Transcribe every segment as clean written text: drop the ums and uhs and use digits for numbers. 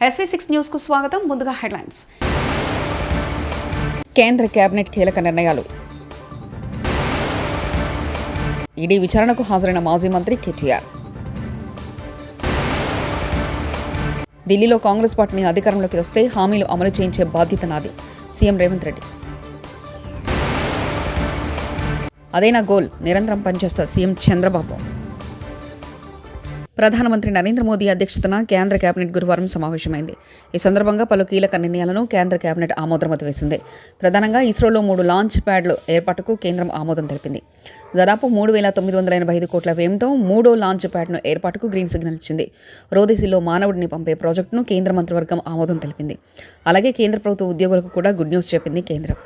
SV6 news కు స్వాగతం. ముందుగా హెడ్లైన్స్. కేంద్ర కేబినెట్ కీలక నిర్ణయాలు. ఈడీ విచారణకు హాజరైన మాజీ మంత్రి కేటీఆర్. ఢిల్లీలో కాంగ్రెస్ పార్టీని అధికారంలోకి వస్తే హామీలు అమలు చేయించే బాధ్యత నాది, సీఎం రేవంత్ రెడ్డి. అదే నా గోల్, నిరంతరం పనిచేస్తా సీఎం చంద్రబాబు. ప్రధానమంత్రి నరేంద్ర మోదీ అధ్యక్షతన కేంద్ర కేబినెట్ గురువారం సమావేశమైంది. ఈ సందర్భంగా పలు కీలక నిర్ణయాలను కేంద్ర కేబినెట్ ఆమోదముద్ర వేసింది. ప్రధానంగా ఇస్రోలో 3 లాంచ్ ప్యాడ్ల ఏర్పాటుకు కేంద్రం ఆమోదం తెలిపింది. దాదాపు 3,985 కోట్ల వ్యయంతో 3వ లాంచ్ ప్యాడ్ను ఏర్పాటుకు గ్రీన్ సిగ్నల్ ఇచ్చింది. రోదేశీలో మానవుడిని పంపే ప్రాజెక్టును కేంద్ర మంత్రివర్గం ఆమోదం తెలిపింది. అలాగే కేంద్ర ప్రభుత్వ ఉద్యోగులకు కూడా గుడ్ న్యూస్ చెప్పింది కేంద్రం.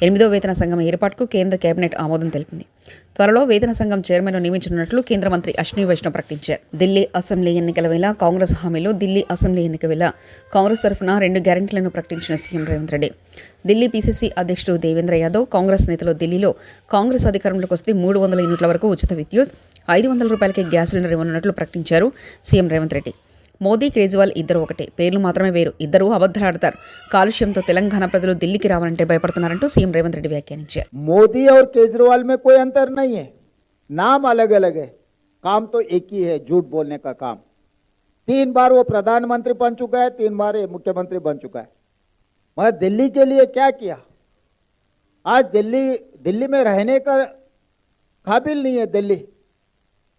8వ వేతన సంఘం ఏర్పాటుకు కేంద్ర కేబినెట్ ఆమోదం తెలిపింది. త్వరలో వేతన సంఘం చైర్మన్ను నియమించనున్నట్లు కేంద్ర మంత్రి అశ్విని వైష్ణవ్ ప్రకటించారు. ఢిల్లీ అసెంబ్లీ ఎన్నికల వేళ కాంగ్రెస్ హామీలు. ఢిల్లీ అసెంబ్లీ ఎన్నిక వేళ కాంగ్రెస్ తరఫున 2 గ్యారెంటీలను ప్రకటించిన సీఎం రేవంత్ రెడ్డి. ఢిల్లీ పీసీసీ అధ్యక్షుడు దేవేంద్ర యాదవ్, కాంగ్రెస్ నేతలు ఢిల్లీలో కాంగ్రెస్ అధికారంలోకి వస్తే 300 యూనిట్ల వరకు ఉచిత విద్యుత్, 500 రూపాయలకి గ్యాస్ సిలిండర్ ఇవ్వనున్నట్లు ప్రకటించారు సీఎం రేవంత్ రెడ్డి. మోదీ, కేజ్రీవాల్ ఇద్దరు ఒకటే, పేర్లు మాత్రమే వేరు, ఇద్దరూ అబద్ధాలాడతారు. కాలుష్యంతో తెలంగాణ ప్రజలు ఢిల్లీకి రావాలంటే భయపడుతున్నారంటూ సీఎం రేవంత్ రెడ్డి వ్యాఖ్యానించారు. మోదీ और केजरीवाल में कोई अंतर नहीं है, नाम अलग अलग है, काम तो एक ही है, झूठ बोलने का काम. 3 बार वो प्रधानमंत्री बन चुका है, 3 बार ये मुख्यमंत्री बन चुका है. मगर दिल्ली के लिए क्या किया? आज दिल्ली में रहने का काबिल नहीं है. दिल्ली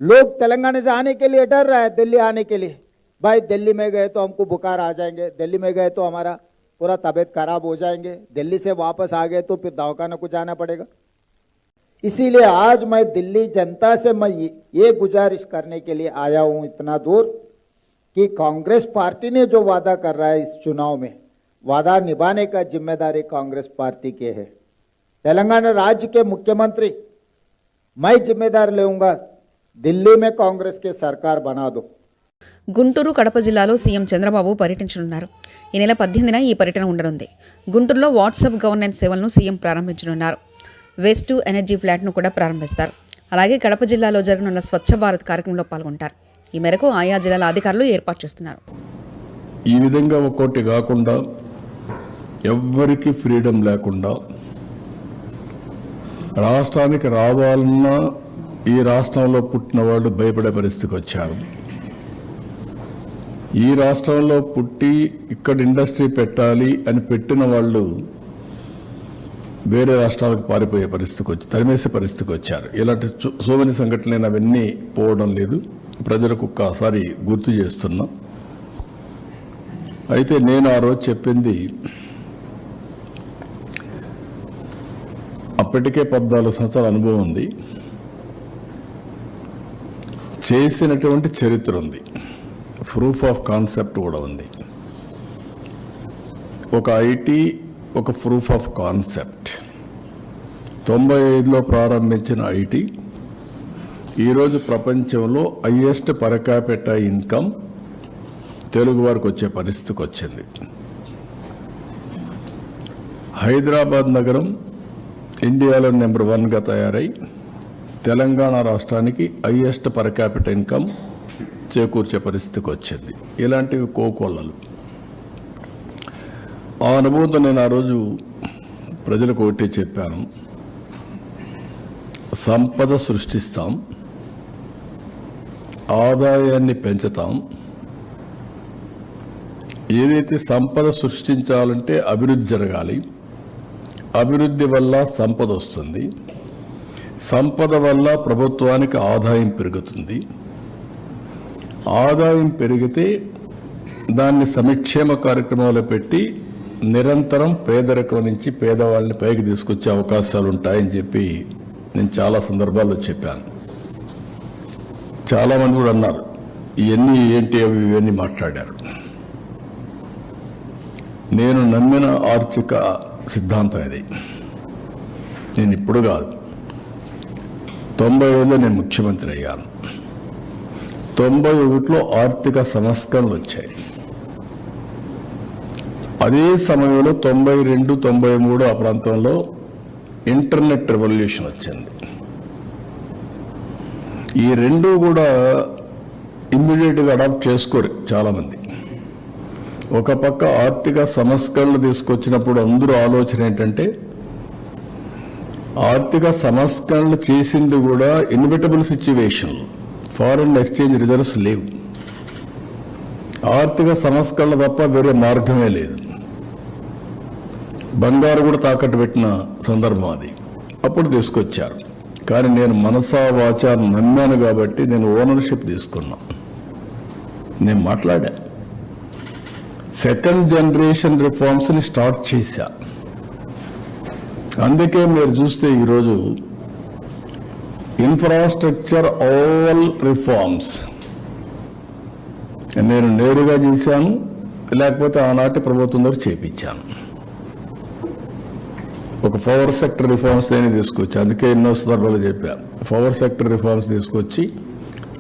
लोग तेलंगाना से आने के लिए डर रहा है. दिल्ली आने के लिए, भाई दिल्ली में गए तो हमको बुखार आ जाएंगे, दिल्ली में गए तो हमारा पूरा तबीयत खराब हो जाएंगे, दिल्ली से वापस आ गए तो फिर दवाखाना को जाना पड़ेगा. इसीलिए आज मैं दिल्ली जनता से मैं ये गुजारिश करने के लिए आया हूं इतना दूर कि कांग्रेस पार्टी ने जो वादा कर रहा है इस चुनाव में, वादा निभाने का जिम्मेदारी कांग्रेस पार्टी की है. तेलंगाना राज्य के मुख्यमंत्री मैं जिम्मेदार लेऊंगा, दिल्ली में कांग्रेस की सरकार बना दो. గుంటూరు, కడప జిల్లాలో సీఎం చంద్రబాబు పర్యటించనున్నారు. ఈ నెల 18న ఈ పర్యటన ఉండనుంది. గుంటూరులో వాట్సాప్ గవర్నెన్స్ సేవలను సీఎం ప్రారంభించనున్నారు. వేస్ట్ టు ఎనర్జీ ఫ్లాట్ను కూడా ప్రారంభిస్తారు. అలాగే కడప జిల్లాలో జరగనున్న స్వచ్ఛ భారత్ కార్యక్రమంలో పాల్గొంటారు. ఈ మేరకు ఆయా జిల్లాల అధికారులు ఏర్పాటు చేస్తున్నారు. ఈ విధంగా ఒక్కోటి కాకుండా ఎవ్వరికి ఫ్రీడమ్ లేకుండా రాష్ట్రానికి రావాలన్నా ఈ రాష్ట్రంలో పుట్టిన వాళ్ళు భయపడే పరిస్థితికి వచ్చారు. ఈ రాష్ట్రంలో పుట్టి ఇక్కడ ఇండస్ట్రీ పెట్టాలి అని పెట్టిన వాళ్ళు వేరే రాష్ట్రాలకు పారిపోయే పరిస్థితికి వచ్చి తరిమేసే పరిస్థితికి వచ్చారు. ఇలాంటి సోమని సంఘటనలు అవన్నీ పోవడం లేదు. ప్రజలకు ఒక్కసారి గుర్తు చేస్తున్నా. అయితే నేను ఆ రోజు చెప్పింది, అప్పటికే 14 సంవత్సరాల అనుభవం ఉంది, చేసినటువంటి చరిత్ర ఉంది, ప్రూఫ్ ఆఫ్ కాన్సెప్ట్ కూడా ఉంది. ఒక ఐటీ, ఒక ప్రూఫ్ ఆఫ్ కాన్సెప్ట్. 95లో ప్రారంభించిన ఐటీ ఈరోజు ప్రపంచంలో highest per capita income Telugu వారికి వచ్చే పరిస్థితికి వచ్చింది. హైదరాబాద్ నగరం ఇండియాలో నెంబర్ 1గా తయారై తెలంగాణ రాష్ట్రానికి హైయెస్ట్ పర్ క్యాపిటా ఇన్కమ్ చేకూర్చే పరిస్థితికి వచ్చింది. ఇలాంటివి కోకొల్లలు. ఆ అనుభవంతో నేను ఆ రోజు ప్రజలకు ఒకటి చెప్పాను, సంపద సృష్టిస్తాం, ఆదాయాన్ని పెంచుతాం. ఏదైతే సంపద సృష్టించాలంటే అభివృద్ధి జరగాలి, అభివృద్ధి వల్ల సంపద వస్తుంది, సంపద వల్ల ప్రభుత్వానికి ఆదాయం పెరుగుతుంది, ఆదాయం పెరిగితే దాన్ని సంక్షేమ కార్యక్రమాలు పెట్టి నిరంతరం పేదరికం నుంచి పేదవాళ్ళని పైకి తీసుకొచ్చే అవకాశాలు ఉంటాయని చెప్పి నేను చాలా సందర్భాల్లో చెప్పాను. చాలామంది కూడా అన్నారు, ఇవన్నీ ఏంటి అవి ఇవన్నీ మాట్లాడారు. నేను నమ్మిన ఆర్థిక సిద్ధాంతం ఇది. నేను ఇప్పుడు కాదు, 95లో నేను ముఖ్యమంత్రి అయ్యాను. 91లో ఆర్థిక సంస్కరణలు వచ్చాయి. అదే సమయంలో 92, 93 ఆ ప్రాంతంలో ఇంటర్నెట్ రెవల్యూషన్ వచ్చింది. ఈ రెండు కూడా ఇమ్మీడియట్గా అడాప్ట్ చేసుకోరు చాలామంది. ఒక పక్క ఆర్థిక సంస్కరణలు తీసుకొచ్చినప్పుడు అందరూ ఆలోచన ఏంటంటే ఆర్థిక సంస్కరణలు చేసింది కూడా inevitable situation, foreign exchange reserves లేవు, ఆర్థిక సంస్కరణలు తప్ప వేరే మార్గమే లేదు. బంగారు కూడా తాకట్టు పెట్టిన సందర్భం అది, అప్పుడు తీసుకొచ్చారు. కానీ నేను మనసా వాచా నమ్మాను కాబట్టి నేను ఓనర్షిప్ తీసుకున్నా. నేను మాట్లాడా, సెకండ్ జనరేషన్ రిఫార్మ్స్ని స్టార్ట్ చేశా. అందుకే మీరు చూస్తే ఈరోజు ఇన్ఫ్రాస్ట్రక్చర్ ఆల్ రిఫార్మ్స్ నేను నేరుగా చేశాను, లేకపోతే ఆనాటి ప్రభుత్వం దగ్గర చేపించాను. ఒక పవర్ సెక్టర్ రిఫార్మ్స్ అని తీసుకొచ్చి, అందుకే ఎన్నో సందర్భాలు చెప్పాను, పవర్ సెక్టర్ రిఫార్మ్స్ తీసుకొచ్చి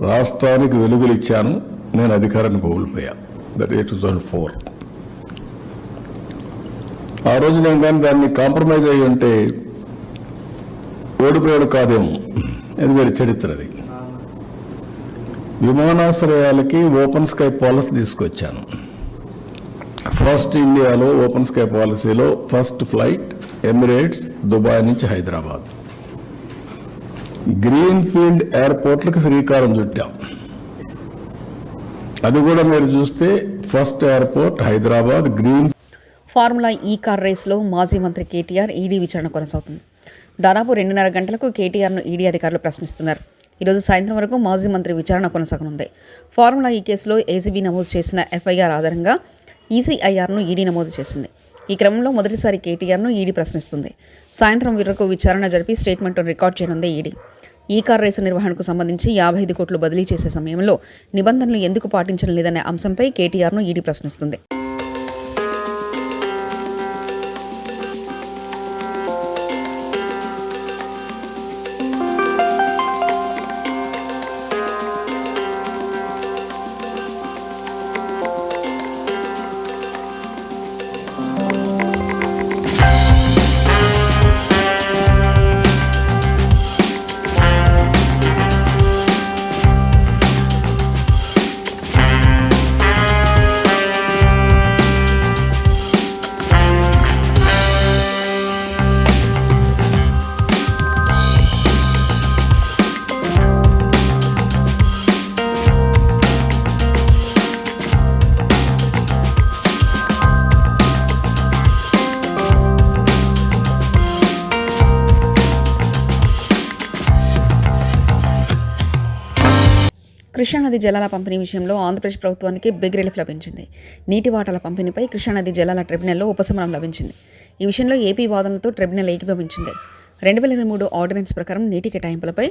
రాష్ట్రానికి వెలుగులు ఇచ్చాను. నేను అధికారాన్ని కోల్పోయాను. దట్ 2004. ఆ రోజు నేను కానీ దాన్ని కాంప్రమైజ్ అయ్యి ఉంటే ఓడిపోయాడు కాదేమో, అది వేరే చరిత్ర. అది విమానాశ్రయాలకి ఓపెన్ స్కై పాలసీ తీసుకొచ్చాను. ఫస్ట్ ఇండియాలో ఓపెన్ స్కై పాలసీలో ఫస్ట్ ఫ్లైట్ ఎమిరేట్స్ దుబాయ్ నుంచి హైదరాబాద్. గ్రీన్ ఫీల్డ్ ఎయిర్పోర్ట్లకు శ్రీకారం చుట్టాం. అది కూడా మీరు చూస్తే first airport Hyderabad green. Formula ఈ కార్ రేసులో మాజీ మంత్రి కేటీఆర్ ఈడీ విచారణ కొనసాగుతుంది. దాదాపు 2:30 గంటలకు కేటీఆర్ను ఈడీ అధికారులు ప్రశ్నిస్తున్నారు. ఈరోజు సాయంత్రం వరకు మాజీ మంత్రి విచారణ కొనసాగనుంది. ఫార్ములా ఈ కేసులో ఏసీబీ నమోదు చేసిన ఎఫ్ఐఆర్ ఆధారంగా ఈసీఐఆర్ను ఈడీ నమోదు చేసింది. ఈ క్రమంలో మొదటిసారి కేటీఆర్ను ఈడీ ప్రశ్నిస్తుంది. సాయంత్రం వరకు విచారణ జరిపి స్టేట్మెంట్ను రికార్డ్ చేయనుంది ఈడీ. ఈ కార్ రేసు నిర్వహణకు సంబంధించి 55 కోట్లు బదిలీ చేసే సమయంలో నిబంధనలు ఎందుకు పాటించడం లేదనే అంశంపై కేటీఆర్ను ఈడీ ప్రశ్నిస్తుంది. కృష్ణానది జలాల పంపిణీ విషయంలో ఆంధ్రప్రదేశ్ ప్రభుత్వానికి బిగ్ రిలీఫ్ లభించింది. నీటి వాటాల పంపిణీపై కృష్ణానది జలాల ట్రిబ్యునల్లో ఉపశమనం లభించింది. ఈ విషయంలో ఏపీ వాదనలతో ట్రిబ్యునల్ ఏకీభవించింది. 2023 ఆర్డినెన్స్ ప్రకారం నీటి కేటాయింపులపై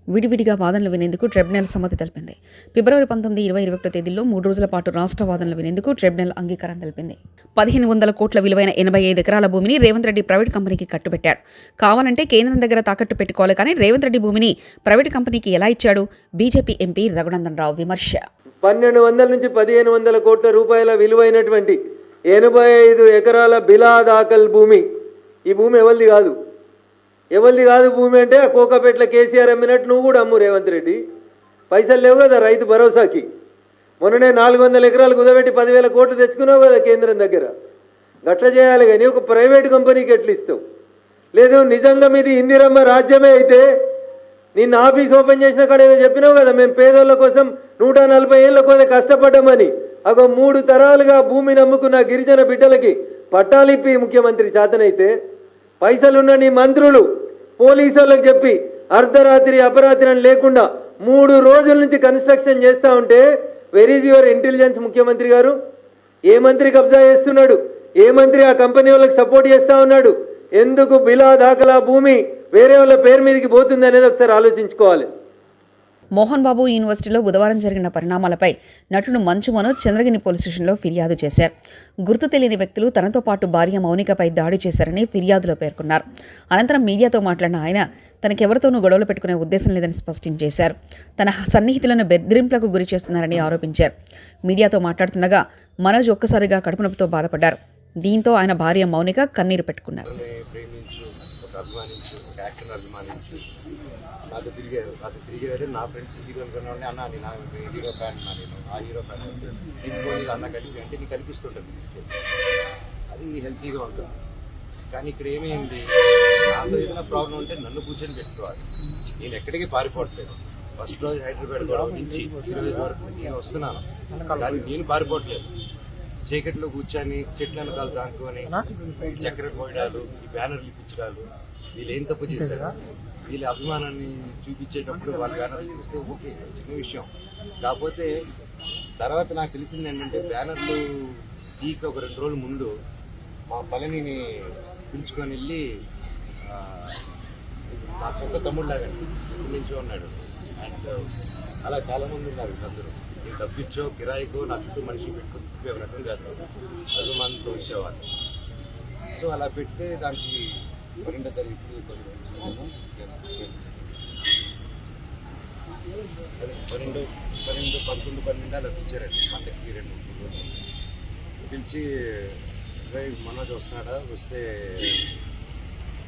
విడివిడిగా వాదనలు వినేందుకు ట్రిబ్యునల్ సమ్మతి తెలిపింది. ఫిబ్రవరి 19, 20, 21 తేదీల్లో 3 రోజుల పాటు రాష్ట్ర వాదనలు వినేందుకు ట్రిబ్యునల్ అంగీకారం తెలిపింది. 1500 కోట్ల విలువైన 85 ఎకరాల భూమిని రేవంత్ రెడ్డి ప్రైవేట్ కంపెనీకి కట్టుబెట్టాడు. కావాలంటే కేంద్రం దగ్గర తాకట్టు పెట్టుకోవాలి, కానీ రేవంత్ రెడ్డి భూమిని ప్రైవేట్ కంపెనీకి ఎలా ఇచ్చాడు? బీజేపీ ఎంపీ రఘునందన్ రావు విమర్శ. 1200 నుంచి 1500 కోట్ల రూపాయల విలువైనటువంటి 85 ఎకరాల బిలా దాఖల్ భూమి. ఈ భూమి ఎవరిది కాదు. ఎవరిది కాదు భూమి అంటే కోకాపేటలో కేసీఆర్ అమ్మినట్టు నువ్వు కూడా అమ్ము రేవంత్ రెడ్డి. పైసలు లేవు కదా రైతు భరోసాకి. మొన్ననే 400 ఎకరాలు కుదబెట్టి 10,000 కోట్లు తెచ్చుకున్నావు కదా కేంద్రం దగ్గర. గట్ల చేయాలి కానీ ఒక ప్రైవేట్ కంపెనీకి ఎట్లు ఇస్తావు? లేదు నిజంగా మీది ఇందిరమ్మ రాజ్యమే అయితే నిన్న ఆఫీస్ ఓపెన్ చేసిన కాడ ఏదో చెప్పినావు కదా, మేము పేదోళ్ళ కోసం 140 ఏళ్ళ కోసం కష్టపడ్డామని. అగో 3 తరాలుగా భూమిని అమ్ముకున్న గిరిజన బిడ్డలకి పట్టాలిప్పి ముఖ్యమంత్రి చేతనైతే పైసలున్న నీ మంత్రులు పోలీసులకు చెప్పి అర్ధరాత్రి అపరాత్రి అని లేకుండా 3 రోజుల నుంచి కన్స్ట్రక్షన్ చేస్తూ ఉంటే వెర్ ఈజ్ యువర్ ఇంటెలిజెన్స్ ముఖ్యమంత్రి గారు? ఏ మంత్రి కబ్జా చేస్తున్నాడు? ఏ మంత్రి ఆ కంపెనీ వాళ్ళకి సపోర్ట్ చేస్తూ ఉన్నాడు? ఎందుకు బిలా దాఖలా భూమి వేరే వాళ్ళ పేరు మీదకి పోతుంది అనేది ఒకసారి ఆలోచించుకోవాలి. మోహన్ బాబు యూనివర్సిటీలో బుధవారం జరిగిన పరిణామాలపై నటుడు మంచు మనోజ్ చంద్రగిరి పోలీస్ స్టేషన్లో ఫిర్యాదు చేశారు. గుర్తు తెలియని వ్యక్తులు తనతో పాటు భార్య మౌనికపై దాడి చేశారని ఫిర్యాదులో పేర్కొన్నారు. అనంతరం మీడియాతో మాట్లాడిన ఆయన తనకెవరితోనూ గొడవలు పెట్టుకునే ఉద్దేశం లేదని స్పష్టం చేశారు. తన సన్నిహితులను బెదిరింపులకు గురి చేస్తున్నారని ఆరోపించారు. మీడియాతో మాట్లాడుతుండగా మనోజ్ ఒక్కసారిగా కడుపు నొప్పితో బాధపడ్డారు. దీంతో ఆయన భార్య మౌనిక కన్నీరు పెట్టుకున్నారు. నా నాతో తిరిగేవారు నా ఫ్రెండ్స్ హీరోలు కొన్నాడు అన్న నేను హీరో ఫ్యాన్ అన్నా, నేను ఆ హీరో ఫ్యాన్ ఇంకో అన్న కలిపి అంటే నీకు కనిపిస్తుంటుంది తీసుకెళ్ళి, అది హెల్తీగా ఉంటుంది. కానీ ఇక్కడ ఏమైంది, నాతో ఏదైనా ప్రాబ్లం ఉంటే నన్ను కూర్చొని పెట్టుకోవాలి. నేను ఎక్కడికి పారిపోవట్లేదు. ఫస్ట్ రోజు హైదరాబాద్ గొడవ నుంచి ఈ రోజు వరకు నేను వస్తున్నాను, కానీ నేను పారిపోవట్లేదు. చీకట్లో కూర్చొని చెట్ల వెనకాల దాక్కుని చక్కెర పోయడాలు, ఈ బ్యానర్లు ఇప్పించడాలు, వీళ్ళు ఏం తప్పు చేశారు, వీళ్ళ అభిమానాన్ని చూపించేటప్పుడు వాళ్ళ బ్యానర్లు చూస్తే ఓకే చిన్న విషయం. కాకపోతే తర్వాత నాకు తెలిసింది ఏంటంటే బ్యానర్లు తీక ఒక 2 రోజుల ముందు మా పళనిని పిలుచుకొని వెళ్ళి మా సొంత తమ్ముళ్ళలాగా నుంచి ఉన్నాడు. అండ్ అలా చాలామంది ఉన్నారు అందరూ. నేను డబ్బిచ్చో కిరాయికో నా చుట్టూ మనిషి పెట్టుకుని తిప్పే రకం కాదు, అభిమానంతో వచ్చేవాళ్ళు. సో అలా పెడితే దానికి 12వ తారీఖు 12, 11, 12 అలా పిలిచారండి. పండగకి 2-3 రోజులు పిలిచి మనోజ్ వస్తున్నాడా, వస్తే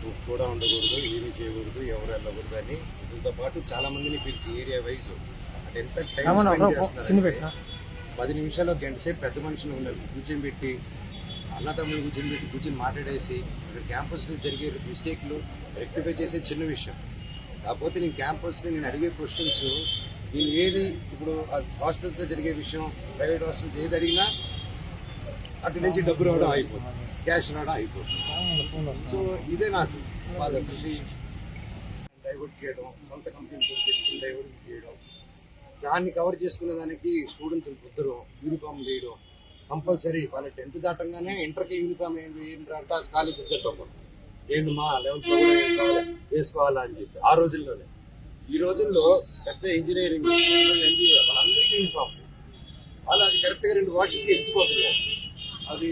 నువ్వు కూడా ఉండకూడదు, ఏమీ చేయకూడదు, ఎవరు వెళ్ళకూడదు అని. దీంతో పాటు చాలా మందిని పిలిచి ఏరియా వైజ్ అంటే ఎంత టైం స్పెండ్ చేస్తున్నారు, 10 నిమిషాలు 1 గంట సేపు పెద్ద మనుషులు ఉన్నారు కూర్చొని పెట్టి, అన్నదమ్ములు కూర్చొని మాట్లాడేసి ఇక్కడ క్యాంపస్లో జరిగే మిస్టేక్లు రెక్టిఫై చేసే చిన్న విషయం. కాకపోతే నేను క్యాంపస్లో నేను అడిగే క్వశ్చన్స్, నేను ఏది ఇప్పుడు హాస్టల్స్లో జరిగే విషయం, ప్రైవేట్ హాస్టల్స్ ఏది అడిగినా అటు నుంచి డబ్బు రావడం అయిపోతుంది, క్యాష్ రావడం అయిపోతుంది. సో ఇదే నాకు బాధ. డైవర్ట్ చేయడం, సొంత కంపెనీతో పెట్టుకుని డైవర్ట్ చేయడం, దాన్ని కవర్ చేసుకునే దానికి స్టూడెంట్స్ కుదరు యూనిఫామ్ వేయడం కంపల్సరీ. వాళ్ళ 10th దాటంగానే ఇంటర్కి యూనిఫామ్ ఏంటంటే కాలేజ్ ఇద్దరు ఏంటి మా 11th వేసుకోవాలా అని చెప్పి ఆ రోజుల్లోనే. ఈ రోజుల్లో పెద్ద ఇంజనీరింగ్ వాళ్ళందరికీ యూనిఫామ్, వాళ్ళు అది కరెక్ట్గా 2 వాటికి ఎంచుకోతున్నారు. అది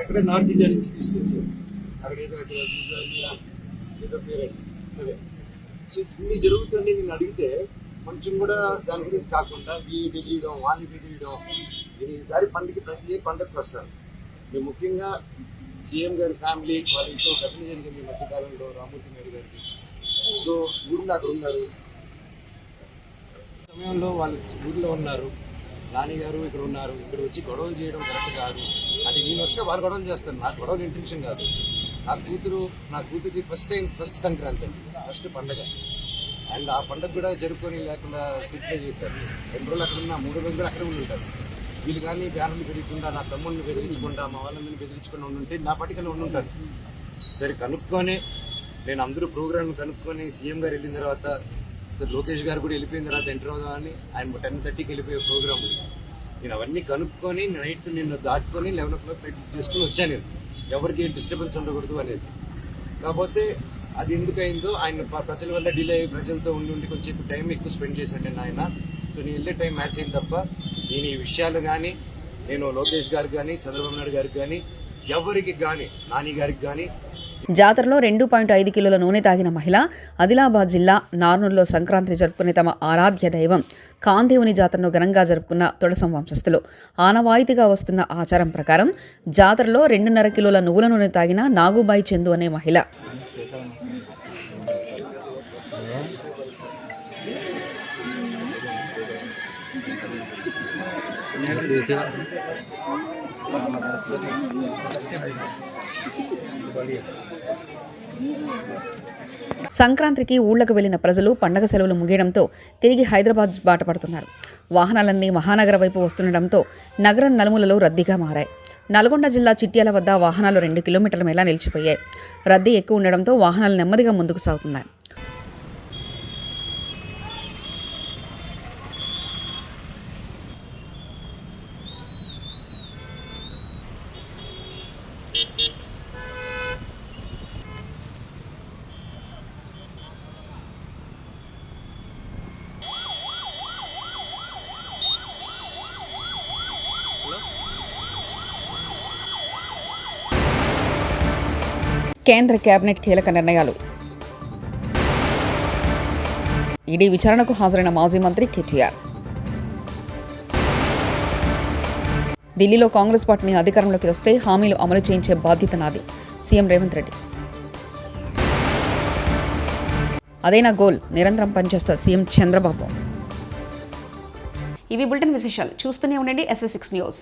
ఎక్కడ నార్త్ ఇండియా నుంచి తీసుకొచ్చారు, అక్కడ ఏదో పేరెంట్ సరే. సో ఇన్ని జరుగుతుంది. నేను అడిగితే కొంచెం కూడా దాని గురించి కాకుండా వీళ్ళు బెదిరియడం, వాళ్ళని బెదిరియడం. నేను ఈసారి ప్రతి పండుగకి వస్తాను. మేము ముఖ్యంగా సీఎం గారి ఫ్యామిలీ వాళ్ళ ఇంట్లో ఘటన జరిగింది మధ్యకాలంలో రామూర్తి నాయుడు గారికి. సో ఊళ్ళో అక్కడ ఉన్నారు, సమయంలో వాళ్ళు ఊళ్ళో ఉన్నారు, నాని గారు ఇక్కడ ఉన్నారు. ఇక్కడ వచ్చి గొడవలు చేయడం కరెక్ట్ కాదు. అంటే నేను వస్తే వాళ్ళు గొడవలు చేస్తాను, నాకు గొడవలు ఇంటెన్షన్ కాదు. నా కూతురికి ఫస్ట్ సంక్రాంతి అండి, ఫస్ట్ పండగ. అండ్ ఆ పండుగ కూడా జరుపుకొని లేకుండా స్ట్రిక్ట్గా చేశారు. 2 రోజులు అక్కడ ఉన్నా, 3 రోజులు అక్కడే ఉండి ఉంటారు. వీళ్ళు కానీ బ్యానర్లు పెరగకుండా, నా తమ్ముడిని బెదిరించకుండా, మా వాళ్ళని బెదిరించకుండా ఉండుంటే నా పాటికన్నా ఉండుంటాను. సరే కనుక్కొని నేను అందరూ ప్రోగ్రామ్ కనుక్కొని సీఎం గారు వెళ్ళిన తర్వాత, లోకేష్ గారు కూడా వెళ్ళిపోయిన తర్వాత ఎంటర్ అవుదామని ఆయన 10:30కి వెళ్ళిపోయే ప్రోగ్రామ్. నేను అవన్నీ కనుక్కొని నైట్ నిన్ను దాటుకొని 11 o'clock చేసుకుని వచ్చాను. నేను ఎవరికి డిస్టర్బెన్స్ ఉండకూడదు అనేసి. కాకపోతే అది ఎందుకైందో ఆయన ప్రజల వల్ల డిలే అయ్యి ప్రజలతో ఉండి కొంచెం టైం ఎక్కువ స్పెండ్ చేశాను ఆయన. సో నేను వెళ్ళే టైం మ్యాచ్ అయిన తప్ప నేను ఈ విషయాలు కానీ, నేను లోకేష్ గారికి కానీ, చంద్రబాబు నాయుడు గారికి కానీ, ఎవరికి కానీ, నాని గారికి కానీ. జాతరలో 2.5 కిలోల నూనె తాగిన మహిళ ఆదిలాబాద్ జిల్లా నార్నూలులో సంక్రాంతిని జరుపుకునే తమ ఆరాధ్య దైవం కాందేవుని జాతరను ఘనంగా జరుపుకున్న తొడసం వంశస్థులు. ఆనవాయితీగా వస్తున్న ఆచారం ప్రకారం జాతరలో 2.5 కిలోల నువ్వుల నూనె తాగిన నాగుబాయి చందు అనే మహిళ సంక్రాంతికి ఊళ్లకు వెళ్లిన ప్రజలు పండగ సెలవులు ముగియడంతో తిరిగి హైదరాబాద్ బాట పడుతున్నారు. వాహనాలన్నీ మహానగర వైపు వస్తుండటంతో నగరం నలుమూలలో రద్దీగా మారాయి. నల్గొండ జిల్లా చిట్యాల వద్ద వాహనాలు 2 కిలోమీటర్ల మేర నిలిచిపోయాయి. రద్దీ ఎక్కువ ఉండడంతో వాహనాలు నెమ్మదిగా ముందుకు సాగుతున్నాయి. కేంద్ర కేబినెట్ కీలక నిర్ణయాలు. ఈడీ విచారణకు హాజరైన మాజీ మంత్రి కేటీఆర్. ఢిల్లీలో కాంగ్రెస్ పార్టీని అధికారంలోకి వస్తే హామీలు అమలు చేయించే బాధ్యత నాది, సీఎం రేవంత్ రెడ్డి. అదే నా గోల్, నిరంతరం పనిచేస్తా సీఎం చంద్రబాబు. ఇవి బులెటిన్ విశేషాలు. చూస్తూనే ఉండండి SV6 న్యూస్.